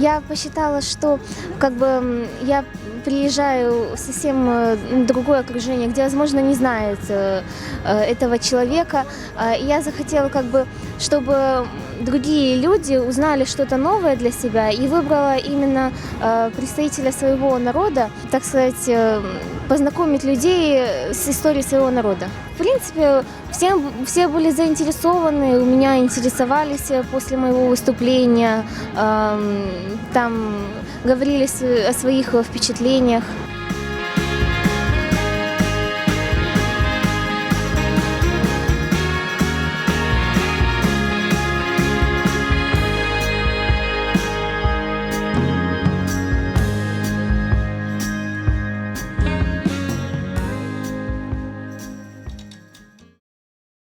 Я посчитала, что я приезжаю в совсем другое окружение, где, возможно, не знает этого человека. И я захотела, чтобы другие люди узнали что-то новое для себя и выбрала именно представителя своего народа, так сказать, познакомить людей с историей своего народа. В принципе, все были заинтересованы, у меня интересовались после моего выступления, там говорили о своих впечатлениях.